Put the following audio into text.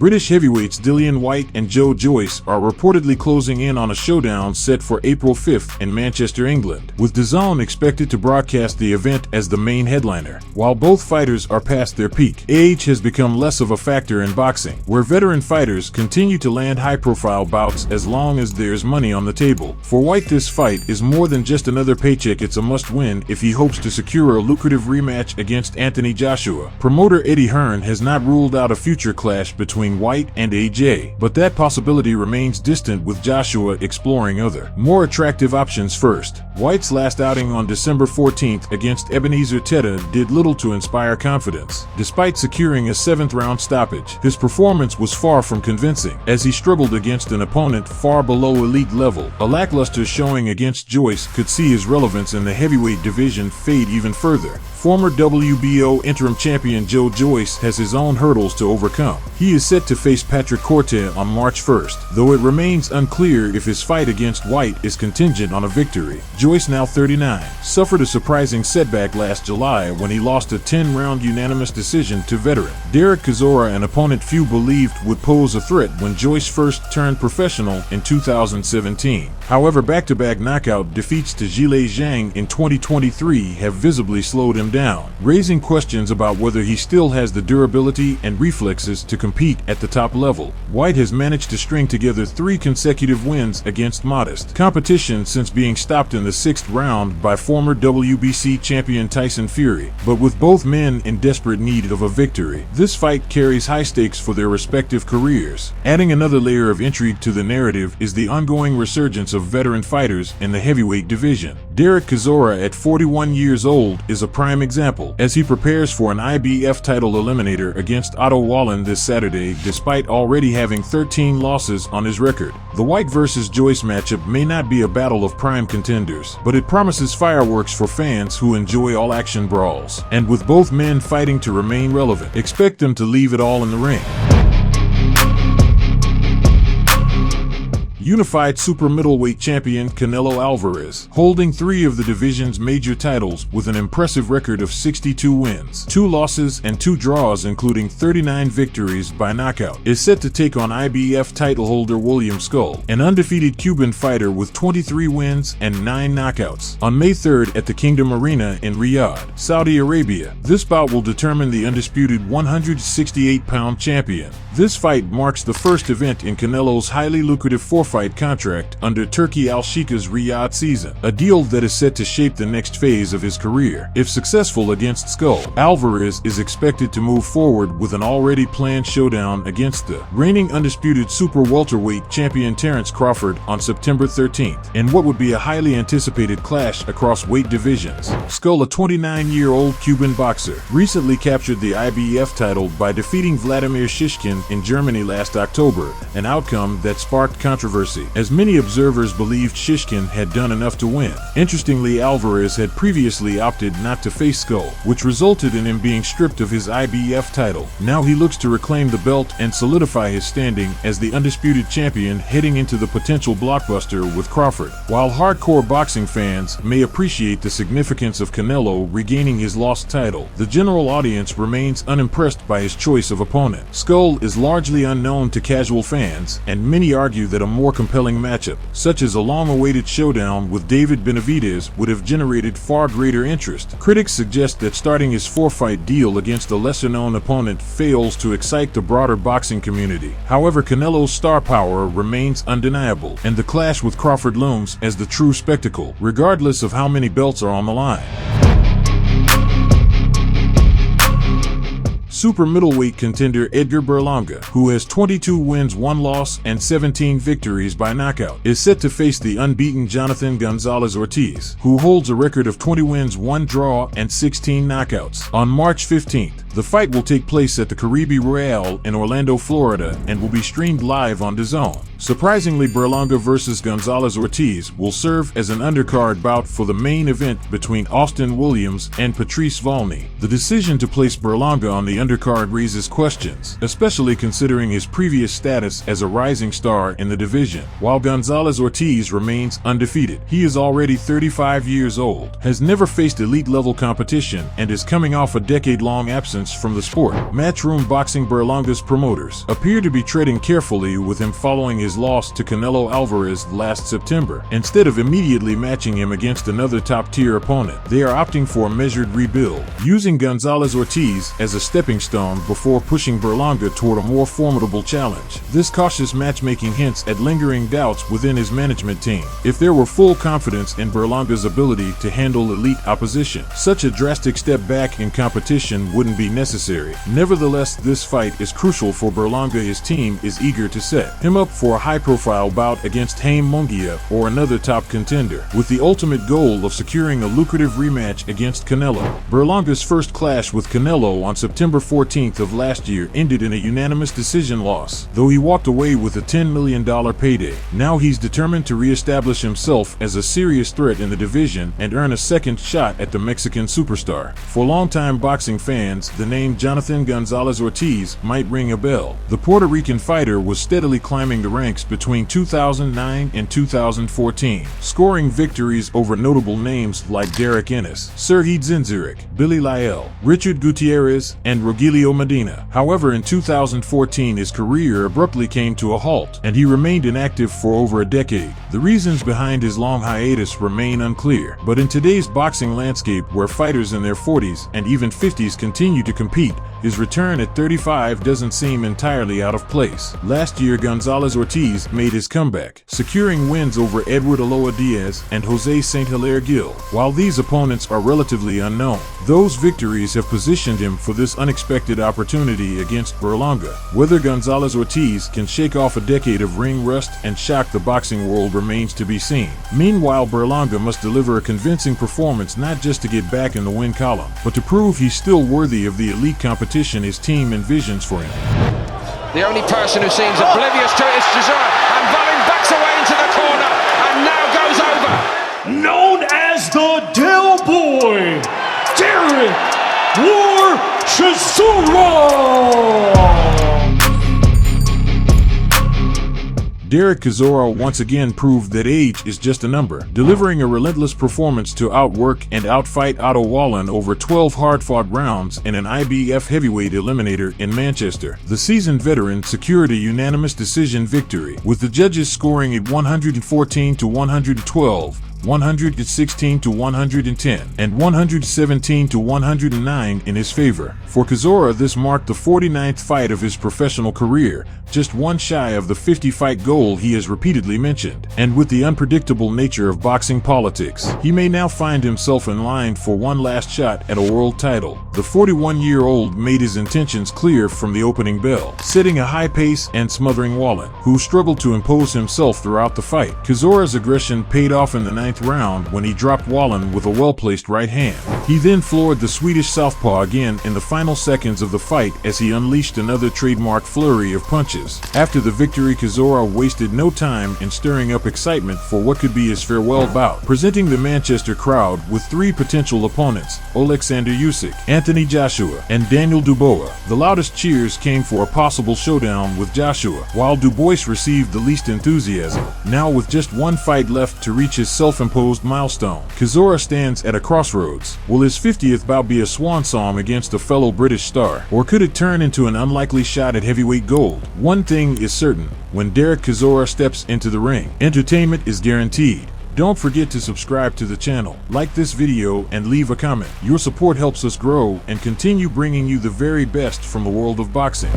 British heavyweights Dillian, Whyte, and Joe Joyce are reportedly closing in on a showdown set for April 5th in Manchester, England, with DAZN expected to broadcast the event as the main headliner. While both fighters are past their peak, age has become less of a factor in boxing, where veteran fighters continue to land high-profile bouts as long as there's money on the table. For Whyte, this fight is more than just another paycheck. It's a must-win if he hopes to secure a lucrative rematch against Anthony Joshua. Promoter Hearn has not ruled out a future clash between Whyte and AJ, but that possibility remains distant, with Joshua exploring other, more attractive options first. Whyte's last outing on December 14th against Ebenezer Tetteh did little to inspire confidence. Despite securing a 7th-round stoppage, his performance was far from convincing, as he struggled against an opponent far below elite level. A lackluster showing against Joyce could see his relevance in the heavyweight division fade even further. Former WBO interim champion Joe Joyce has his own hurdles to overcome. He is set to face Patrick Korte on March 1st, though it remains unclear if his fight against Whyte is contingent on a victory. Joyce, now 39, suffered a surprising setback last July when he lost a 10-round unanimous decision to veteran Dereck Chisora, an opponent few believed would pose a threat when Joyce first turned professional in 2017. However, back-to-back knockout defeats to Zhilei Zhang in 2023 have visibly slowed him down, raising questions about whether he still has the durability and reflexes to compete at the top level. Whyte has managed to string together 3 consecutive wins against modest competition since being stopped in the 6th round by former WBC champion Tyson Fury, but with both men in desperate need of a victory, this fight carries high stakes for their respective careers. Adding another layer of intrigue to the narrative is the ongoing resurgence of veteran fighters in the heavyweight division. Dereck Chisora, at 41 years old, is a prime example, as he prepares for an IBF title eliminator against Otto Wallin this Saturday, despite already having 13 losses on his record. The Whyte vs. Joyce matchup may not be a battle of prime contenders, but it promises fireworks for fans who enjoy all-action brawls. And with both men fighting to remain relevant, expect them to leave it all in the ring. Unified super middleweight champion Canelo Alvarez, holding 3 of the division's major titles with an impressive record of 62 wins, 2 losses, and 2 draws, including 39 victories by knockout, is set to take on IBF title holder William Skull, an undefeated Cuban fighter with 23 wins and 9 knockouts, on May 3rd at the Kingdom Arena in Riyadh, Saudi Arabia. This bout will determine the undisputed 168-pound champion. This fight marks the first event in Canelo's highly lucrative 4-fight contract under Turki Al-Sheikha's Riyadh season, a deal that is set to shape the next phase of his career. If successful against Skull, Alvarez is expected to move forward with an already planned showdown against the reigning undisputed super welterweight champion Terence Crawford on September 13th, in what would be a highly anticipated clash across weight divisions. Skull, a 29-year-old Cuban boxer, recently captured the IBF title by defeating Vladimir Shishkin in Germany last October, an outcome that sparked controversy, as many observers believed Shishkin had done enough to win. Interestingly, Alvarez had previously opted not to face Skull, which resulted in him being stripped of his IBF title. Now he looks to reclaim the belt and solidify his standing as the undisputed champion, heading into the potential blockbuster with Crawford. While hardcore boxing fans may appreciate the significance of Canelo regaining his lost title, the general audience remains unimpressed by his choice of opponent. Skull is largely unknown to casual fans, and many argue that a more compelling matchup, such as a long-awaited showdown with David Benavidez, would have generated far greater interest. Critics suggest that starting his 4-fight deal against a lesser-known opponent fails to excite the broader boxing community. However, Canelo's star power remains undeniable, and the clash with Crawford looms as the true spectacle, regardless of how many belts are on the line. Super middleweight contender Edgar Berlanga, who has 22 wins, 1 loss, and 17 victories by knockout, is set to face the unbeaten Jonathan Gonzalez Ortiz, who holds a record of 20 wins, 1 draw, and 16 knockouts, on March 15th. The fight will take place at the Caribe Royale in Orlando, Florida, and will be streamed live on DAZN. Surprisingly, Berlanga vs. Gonzalez Ortiz will serve as an undercard bout for the main event between Austin Williams and Patrice Volney. The decision to place Berlanga on the undercard raises questions, especially considering his previous status as a rising star in the division. While Gonzalez Ortiz remains undefeated, he is already 35 years old, has never faced elite-level competition, and is coming off a decade-long absence absence from the sport. Matchroom Boxing Berlanga's promoters appear to be treading carefully with him following his loss to Canelo Alvarez last September. Instead of immediately matching him against another top-tier opponent, they are opting for a measured rebuild, using Gonzalez Ortiz as a stepping stone before pushing Berlanga toward a more formidable challenge. This cautious matchmaking hints at lingering doubts within his management team. If there were full confidence in Berlanga's ability to handle elite opposition, such a drastic step back in competition wouldn't be necessary. Nevertheless, this fight is crucial for Berlanga. His team is eager to set him up for a high-profile bout against Haim Munguia or another top contender, with the ultimate goal of securing a lucrative rematch against Canelo. Berlanga's first clash with Canelo on September 14th of last year ended in a unanimous decision loss, though he walked away with a $10 million payday. Now he's determined to re-establish himself as a serious threat in the division and earn a second shot at the Mexican superstar. For longtime boxing fans, the name Jonathan Gonzalez Ortiz might ring a bell. The Puerto Rican fighter was steadily climbing the ranks between 2009 and 2014, scoring victories over notable names like Derek Ennis, Serhiy Zinzirek, Billy Lyell, Richard Gutierrez, and Rogelio Medina. However, in 2014 his career abruptly came to a halt, and he remained inactive for over a decade. The reasons behind his long hiatus remain unclear, but in today's boxing landscape where fighters in their 40s and even 50s continue to compete, his return at 35 doesn't seem entirely out of place. Last year, Gonzalez Ortiz made his comeback, securing wins over Edward Aloa Diaz and Jose St. Hilaire Gil. While these opponents are relatively unknown, those victories have positioned him for this unexpected opportunity against Berlanga. Whether Gonzalez Ortiz can shake off a decade of ring rust and shock the boxing world remains to be seen. Meanwhile, Berlanga must deliver a convincing performance not just to get back in the win column, but to prove he's still worthy of the elite competition his team envisions for him. The only person who seems oblivious to it is Chisora, and Wallin backs away into the corner and now goes over. Known as the Del Boy, Dereck War Chisora! Dereck Chisora once again proved that age is just a number, delivering a relentless performance to outwork and outfight Otto Wallin over 12 hard-fought rounds in an IBF heavyweight eliminator in Manchester. The seasoned veteran secured a unanimous decision victory, with the judges scoring it 114-112, 116-110, and 117-109 in his favor. For Chisora, this marked the 49th fight of his professional career, just one shy of the 50-fight goal he has repeatedly mentioned. And with the unpredictable nature of boxing politics, he may now find himself in line for one last shot at a world title. The 41-year-old made his intentions clear from the opening bell, setting a high pace and smothering Wallin, who struggled to impose himself throughout the fight. Chisora's aggression paid off in the 9th round when he dropped Wallin with a well-placed right hand. He then floored the Swedish southpaw again in the final seconds of the fight as he unleashed another trademark flurry of punches. After the victory, Chisora wasted no time in stirring up excitement for what could be his farewell bout, presenting the Manchester crowd with three potential opponents: Alexander Usyk, Anthony Joshua, and Daniel Dubois. The loudest cheers came for a possible showdown with Joshua, while Dubois received the least enthusiasm. Now, with just one fight left to reach his self-imposed milestone, Chisora stands at a crossroads. Will his 50th bout be a swan song against a fellow British star, or could it turn into an unlikely shot at heavyweight gold? One thing is certain: when Dereck Chisora steps into the ring, entertainment is guaranteed. Don't forget to subscribe to the channel, like this video, and leave a comment. Your support helps us grow and continue bringing you the very best from the world of boxing.